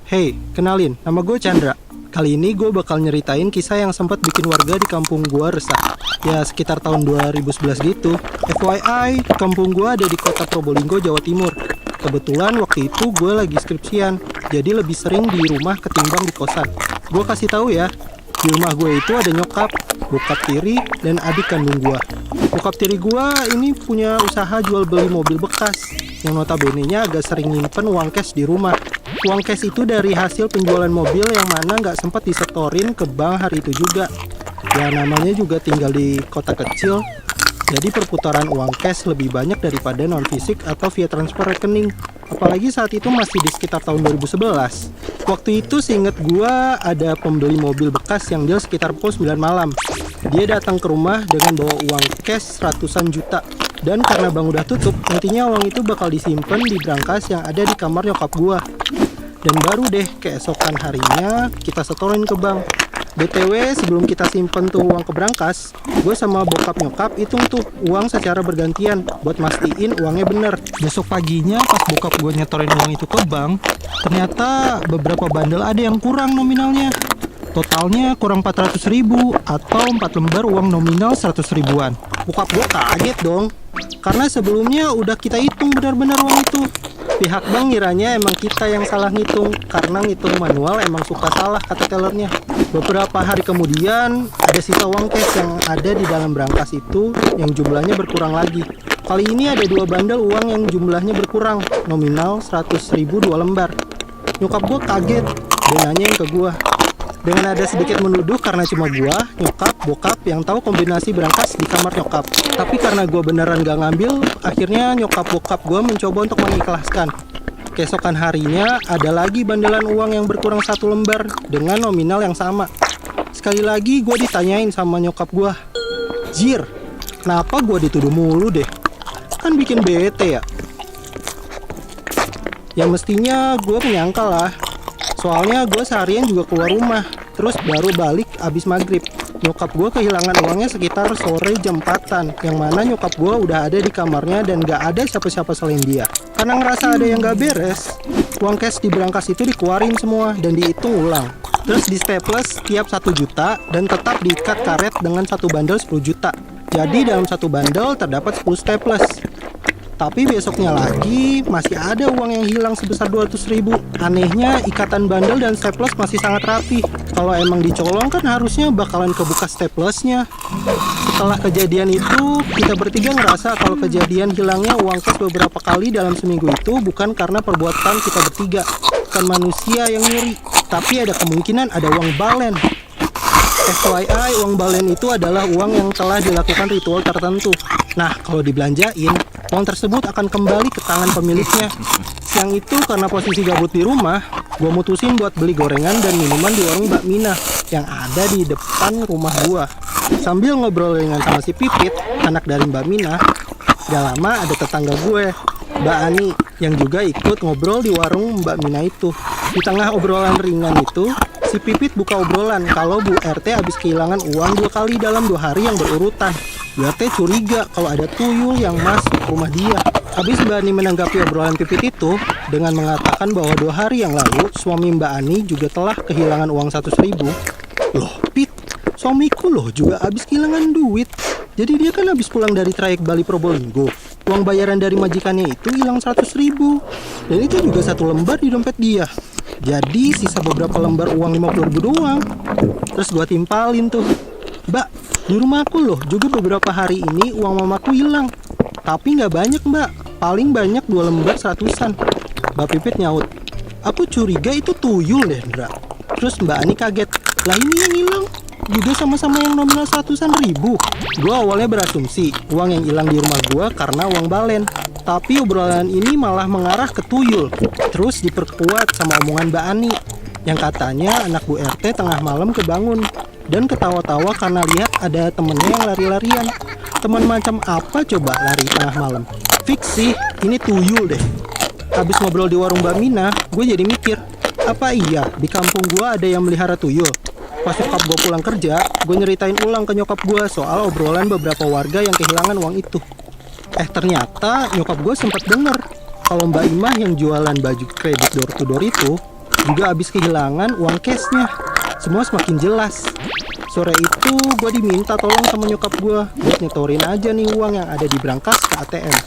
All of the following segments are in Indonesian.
Hey, kenalin, nama gue Chandra. Kali ini gue bakal nyeritain kisah yang sempat bikin warga di kampung gue resah. Ya, sekitar tahun 2011 gitu. FYI, kampung gue ada di kota Probolinggo, Jawa Timur. Kebetulan waktu itu gue lagi skripsian, jadi lebih sering di rumah ketimbang di kosan. Gue kasih tahu ya, di rumah gue itu ada nyokap, bokap tiri, dan adik kandung gue. Bokap tiri gue ini punya usaha jual beli mobil bekas, yang notabene-nya agak sering nyimpen uang cash di rumah. Uang cash itu dari hasil penjualan mobil yang mana nggak sempat disetorin ke bank hari itu juga. Ya namanya juga tinggal di kota kecil, jadi perputaran uang cash lebih banyak daripada non fisik atau via transfer rekening. Apalagi saat itu masih di sekitar tahun 2011. Waktu itu seinget gua ada pembeli mobil bekas yang deal sekitar pukul 9 malam. Dia datang ke rumah dengan bawa uang cash ratusan juta. Dan karena bank udah tutup, intinya uang itu bakal disimpan di brankas yang ada di kamar nyokap gua. Dan baru deh keesokan harinya kita setorin ke bank. BTW sebelum kita simpen tuh uang ke brankas, gue sama bokap nyokap hitung tuh uang secara bergantian buat mastiin uangnya bener. Besok paginya pas bokap gue nyetorin uang itu ke bank, ternyata beberapa bandel ada yang kurang nominalnya. Totalnya kurang 400 ribu atau 4 lembar uang nominal 100 ribuan. Bokap gue kaget dong, karena sebelumnya udah kita hitung benar-benar uang itu. Pihak bank ngiranya emang kita yang salah ngitung, karena ngitung manual emang suka salah kata tellernya. Beberapa hari kemudian ada sisa uang cash yang ada di dalam brankas itu yang jumlahnya berkurang lagi. Kali ini ada 2 bandel uang yang jumlahnya berkurang, nominal 100 ribu 2 lembar. Nyokap gue kaget, dia nanyain ke gue. Dengan ada sedikit menuduh karena cuma gue, nyokap, bokap yang tahu kombinasi brankas di kamar nyokap. Tapi karena gue beneran gak ngambil, akhirnya nyokap bokap gue mencoba untuk mengikhlaskan. Keesokan harinya ada lagi bandelan uang yang berkurang 1 lembar dengan nominal yang sama. Sekali lagi gue ditanyain sama nyokap gue, "Jir, kenapa gue dituduh mulu deh? Kan bikin bete ya." Ya mestinya gue menyangkal lah. Soalnya gue seharian juga keluar rumah, terus baru balik abis maghrib. Nyokap gue kehilangan uangnya sekitar sore jam 4-an, yang mana nyokap gue udah ada di kamarnya dan gak ada siapa-siapa selain dia. Karena ngerasa ada yang gak beres, uang cash di brankas itu dikeluarin semua dan dihitung ulang. Terus di staples tiap 1 juta dan tetap diikat karet dengan satu bandel 10 juta. Jadi dalam satu bandel terdapat 10 staples. Tapi besoknya lagi masih ada uang yang hilang sebesar 200 ribu. Anehnya ikatan bandel dan staples masih sangat rapi. Kalau emang dicolong kan harusnya bakalan kebuka staplesnya. Setelah kejadian itu, kita bertiga ngerasa kalau kejadian hilangnya uang cash beberapa kali dalam seminggu itu bukan karena perbuatan kita bertiga. Bukan manusia yang nyuri, tapi ada kemungkinan ada uang balen. FYI, uang balen itu adalah uang yang telah dilakukan ritual tertentu. Nah, kalau dibelanjain, uang tersebut akan kembali ke tangan pemiliknya. Siang itu karena posisi gabut di rumah, gue mutusin buat beli gorengan dan minuman di warung Mbak Mina yang ada di depan rumah gue. Sambil ngobrol dengan sama si Pipit, anak dari Mbak Mina, gak lama ada tetangga gue, Mbak Ani, yang juga ikut ngobrol di warung Mbak Mina itu. Di tengah obrolan ringan itu, si Pipit buka obrolan kalau Bu RT habis kehilangan uang 2 kali dalam 2 hari yang berurutan. Bu RT curiga kalau ada tuyul yang masuk rumah dia. Habis Mbak Ani menanggapi obrolan Pipit itu dengan mengatakan bahwa 2 hari yang lalu suami Mbak Ani juga telah kehilangan uang 100 ribu. Loh Pit, suamiku loh juga habis kehilangan duit. Jadi dia kan habis pulang dari trayek Bali Probolinggo. Uang bayaran dari majikannya itu hilang 100 ribu. Dan itu juga 1 lembar di dompet dia. Jadi sisa beberapa lembar uang 50 ribu doang. Terus gua timpalin tuh, "Mbak, di rumahku loh juga beberapa hari ini uang mamaku hilang. Tapi nggak banyak mbak, paling banyak 2 lembar 100-an. Mbak Pipit nyaut, "Aku curiga itu tuyul deh Ndra." Terus Mbak Ani kaget, "Lah ini yang hilang juga sama-sama yang nominal 100-an ribu." Gua awalnya berasumsi uang yang hilang di rumah gua karena uang balen. Tapi obrolan ini malah mengarah ke tuyul. Terus diperkuat sama omongan Mbak Ani yang katanya anak Bu RT tengah malam kebangun dan ketawa-tawa karena lihat ada temennya yang lari-larian. Teman macam apa coba lari tengah malam? Fix sih, ini tuyul deh. Habis ngobrol di warung Mbak Mina, gue jadi mikir, apa iya di kampung gue ada yang melihara tuyul? Pas nyokap gue pulang kerja, gue nyeritain ulang ke nyokap gue soal obrolan beberapa warga yang kehilangan uang itu. Ternyata nyokap gue sempat denger kalau Mbak Imah yang jualan baju kredit door to door itu juga habis kehilangan uang cashnya. Semua semakin jelas. Sore itu gue diminta tolong sama nyokap gue buat nyetorin aja nih uang yang ada di brankas ke ATM.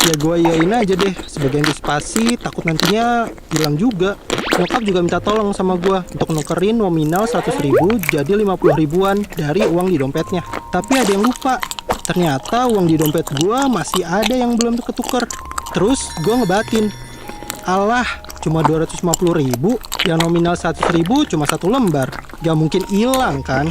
Ya gue iyain aja deh sebagai antisipasi, takut nantinya hilang juga. Nyokap juga minta tolong sama gue untuk nukerin nominal 100.000 jadi 50 ribuan dari uang di dompetnya. Tapi ada yang lupa. Ternyata uang di dompet gue masih ada yang belum ketuker. Terus gue ngebatin, alah cuma 250.000, yang nominal 100.000 cuma satu lembar, gak mungkin hilang kan.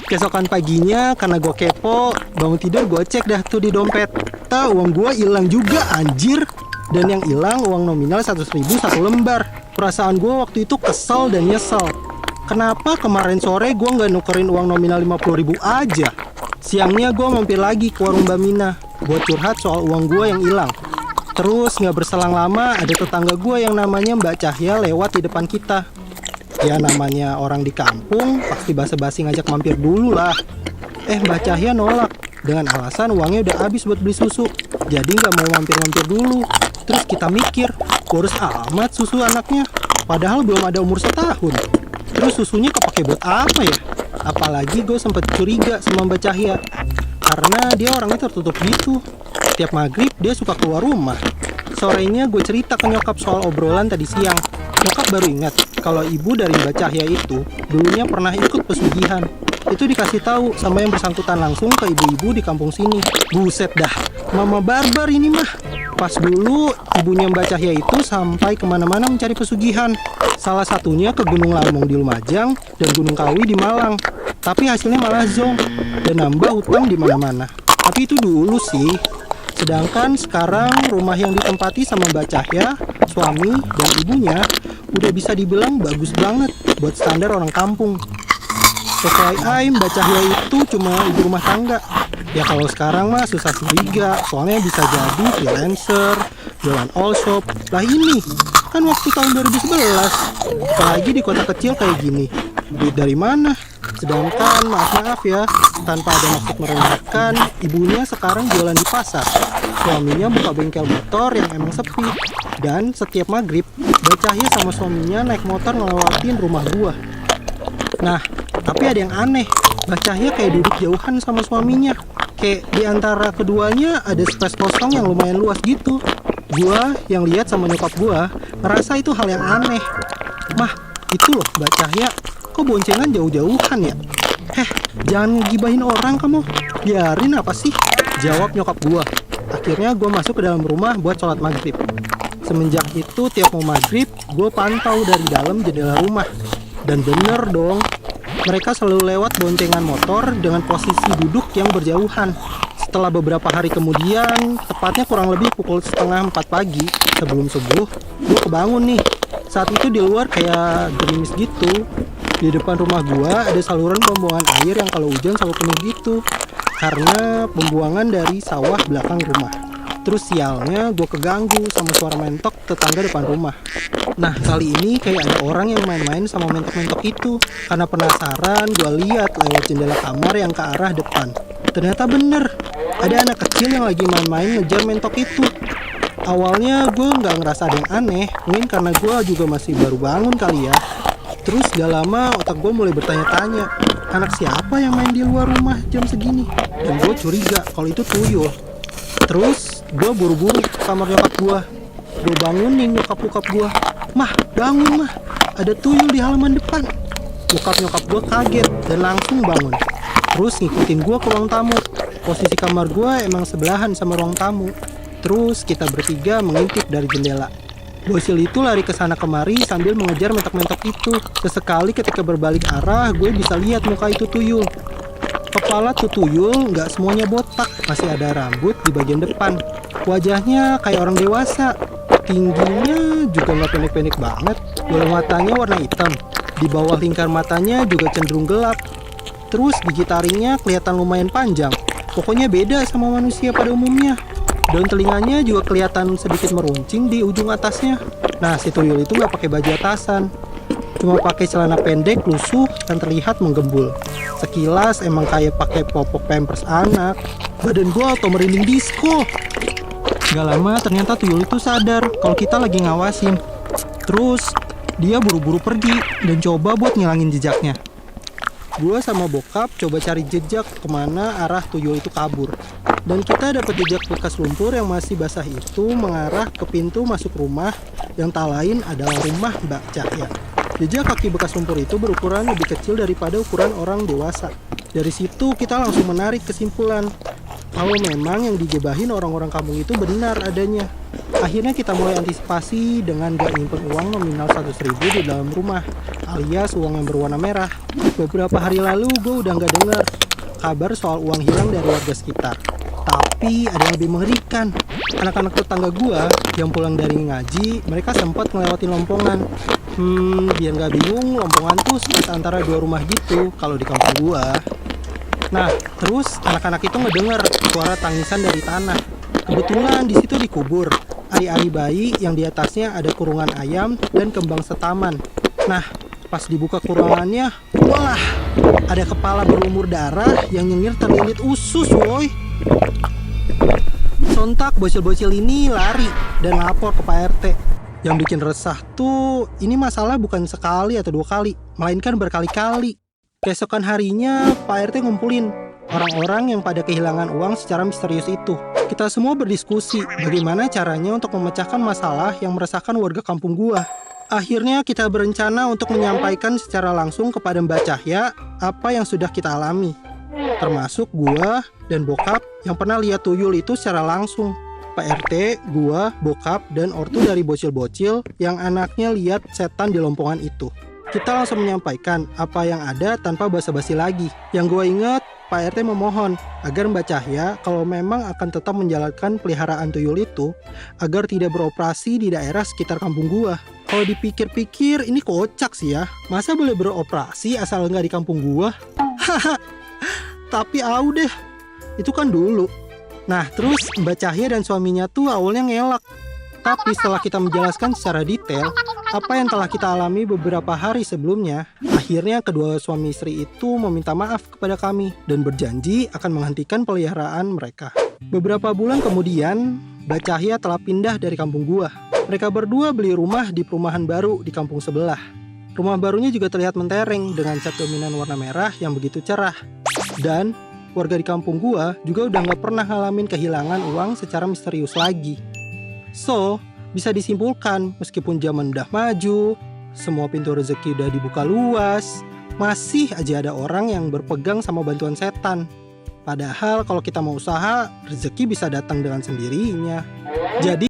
Keesokan paginya karena gue kepo, bangun tidur gue cek dah tuh di dompet. Uang gue hilang juga anjir. Dan yang hilang uang nominal 100.000 satu lembar. Perasaan gue waktu itu kesel dan nyesel. Kenapa kemarin sore gue gak nukerin uang nominal 50.000 aja? Siangnya gue mampir lagi ke warung Mbak Mina buat curhat soal uang gue yang hilang. Terus gak berselang lama ada tetangga gue yang namanya Mbak Cahya lewat di depan kita. Ya namanya orang di kampung pasti basa-basi ngajak mampir dulu lah. Mbak Cahya nolak dengan alasan uangnya udah habis buat beli susu, jadi gak mau mampir-mampir dulu. Terus kita mikir, boros amat susu anaknya, padahal belum ada umur setahun. Terus susunya kepake buat apa ya? Apalagi gue sempet curiga sama Mbak Cahya, karena dia orangnya tertutup gitu. Tiap maghrib dia suka keluar rumah. Sorenya gue cerita ke nyokap soal obrolan tadi siang. Nyokap baru ingat kalau ibu dari Mbak Cahya itu dulunya pernah ikut pesugihan. Itu dikasih tahu sama yang bersangkutan langsung ke ibu-ibu di kampung sini. Buset dah, mama barbar ini mah. Pas dulu ibunya Mbak Cahya itu sampai kemana-mana mencari pesugihan. Salah satunya ke Gunung Lamong di Lumajang dan Gunung Kawi di Malang. Tapi hasilnya malah zonk dan nambah hutang di mana-mana. Tapi itu dulu sih. Sedangkan sekarang rumah yang ditempati sama Mbak Cahya, suami dan ibunya udah bisa dibilang bagus banget buat standar orang kampung. FYI, Mbak Cahya itu cuma ibu rumah tangga. Ya kalau sekarang mah susah curiga, soalnya bisa jadi freelancer, jualan all shop. Lah ini, kan waktu tahun 2011, apalagi di kota kecil kayak gini. Duit dari mana? Sedangkan maaf ya, tanpa ada maksud merendahkan, ibunya sekarang jualan di pasar. Suaminya buka bengkel motor yang emang sepi. Dan setiap maghrib, Mbak Cahya sama suaminya naik motor ngelewatin rumah gua. Nah, tapi ada yang aneh. Mbak Cahya kayak duduk jauhan sama suaminya. Kayak di antara keduanya ada space kosong yang lumayan luas gitu. Gua yang lihat sama nyokap gua ngerasa itu hal yang aneh. Mah, itu loh Mbak Cahya, kok boncengan jauh-jauhan ya? Jangan ngegibahin orang kamu. Biarin apa sih? Jawab nyokap gua. Akhirnya gua masuk ke dalam rumah buat sholat maghrib. Semenjak itu tiap mau maghrib, gua pantau dari dalam jendela rumah. Dan bener dong, mereka selalu lewat boncengan motor dengan posisi duduk yang berjauhan. Setelah beberapa hari kemudian, tepatnya kurang lebih pukul 3:30 pagi sebelum subuh, gue kebangun nih. Saat itu di luar kayak gerimis gitu. Di depan rumah gue ada saluran pembuangan air yang kalau hujan selalu penuh gitu, karena pembuangan dari sawah belakang rumah. Terus sialnya gue keganggu sama suara mentok tetangga depan rumah. Nah kali ini kayak ada orang yang main-main sama mentok-mentok itu. Karena penasaran gue lihat lewat jendela kamar yang ke arah depan. Ternyata bener, ada anak kecil yang lagi main-main ngejar mentok itu. Awalnya gue gak ngerasa ada yang aneh, mungkin karena gue juga masih baru bangun kali ya. Terus gak lama otak gue mulai bertanya-tanya, anak siapa yang main di luar rumah jam segini? Dan gue curiga kalau itu tuyul. Terus gue buru-buru ke kamar nyokap gue. Gue bangunin nyokap gue. Mah, bangun mah, ada tuyul di halaman depan. Nyokap gue kaget dan langsung bangun. Terus ngikutin gue ke ruang tamu. Posisi kamar gue emang sebelahan sama ruang tamu. Terus kita bertiga mengintip dari jendela. Bocil itu lari ke sana kemari sambil mengejar mentok-mentok itu. Sesekali ketika berbalik arah, gue bisa lihat muka itu tuyul. Kepala tuh tuyul nggak semuanya botak, masih ada rambut di bagian depan. Wajahnya kayak orang dewasa. Tingginya juga nggak pendek-pendek banget. Bola matanya warna hitam. Di bawah lingkar matanya juga cenderung gelap. Terus gigi taringnya kelihatan lumayan panjang. Pokoknya beda sama manusia pada umumnya. Daun telinganya juga kelihatan sedikit meruncing di ujung atasnya. Nah, si tuyul itu nggak pakai baju atasan. Cuma pakai celana pendek lusuh dan terlihat menggembul. Sekilas emang kayak pakai popok pampers anak. Badan gue auto merinding disco. Gak lama ternyata tuyul itu sadar kalau kita lagi ngawasin. Terus Dia buru-buru pergi dan coba buat ngilangin jejaknya. Gue sama bokap coba cari jejak kemana arah tuyul itu kabur. Dan kita dapat jejak bekas lumpur yang masih basah itu mengarah ke pintu masuk rumah yang tak lain adalah rumah Mbak Cahya. Jejak kaki bekas lumpur itu berukuran lebih kecil daripada ukuran orang dewasa. Dari situ kita langsung menarik kesimpulan kalau memang yang dijebahin orang-orang kampung itu benar adanya. Akhirnya kita mulai antisipasi dengan gak nyimpen uang nominal 100.000 di dalam rumah, alias uang yang berwarna merah. Beberapa hari lalu gue udah gak dengar kabar soal uang hilang dari warga sekitar. Tapi ada yang lebih mengerikan. Anak-anak tetangga gue yang pulang dari ngaji, mereka sempat ngelewatin lompongan. Biar gak bingung, lompongan tuh sekitar antara dua rumah gitu kalau di kampung gue. Nah, terus anak-anak itu ngedenger suara tangisan dari tanah. Kebetulan di situ dikubur ari-ari bayi yang di atasnya ada kurungan ayam dan kembang setaman. Nah, pas dibuka kurungannya, wah, ada kepala berlumur darah yang nyengir terlilit usus, woy. Sontak bocil-bocil ini lari dan lapor ke Pak RT. Yang bikin resah tuh, ini masalah bukan sekali atau 2 kali, melainkan berkali-kali. Keesokan harinya, Pak RT ngumpulin orang-orang yang pada kehilangan uang secara misterius itu. Kita semua berdiskusi bagaimana caranya untuk memecahkan masalah yang meresahkan warga kampung gua. Akhirnya kita berencana untuk menyampaikan secara langsung kepada Mbak Cahya apa yang sudah kita alami. Termasuk gua dan bokap yang pernah lihat tuyul itu secara langsung. Pak RT, gua, bokap, dan ortu dari bocil-bocil yang anaknya lihat setan di lompongan itu. Kita langsung menyampaikan apa yang ada tanpa basa-basi lagi. Yang gue ingat, Pak RT memohon agar Mbak Cahya kalau memang akan tetap menjalankan peliharaan tuyul itu agar tidak beroperasi di daerah sekitar kampung gua. Kalau dipikir-pikir ini kocak sih ya. Masa boleh beroperasi asal nggak di kampung gua? Haha. Tapi deh, itu kan dulu. Nah, terus Mbak Cahya dan suaminya tuh awalnya ngelak. Tapi setelah kita menjelaskan secara detail apa yang telah kita alami beberapa hari sebelumnya, akhirnya kedua suami istri itu meminta maaf kepada kami dan berjanji akan menghentikan peliharaan mereka. Beberapa bulan kemudian, Mbak Cahya telah pindah dari kampung gua. Mereka berdua beli rumah di perumahan baru di kampung sebelah. Rumah barunya juga terlihat mentereng dengan cat dominan warna merah yang begitu cerah. Dan warga di kampung gua juga udah gak pernah ngalamin kehilangan uang secara misterius lagi. So, bisa disimpulkan meskipun zaman udah maju, semua pintu rezeki udah dibuka luas, masih aja ada orang yang berpegang sama bantuan setan. Padahal kalau kita mau usaha, rezeki bisa datang dengan sendirinya. Jadi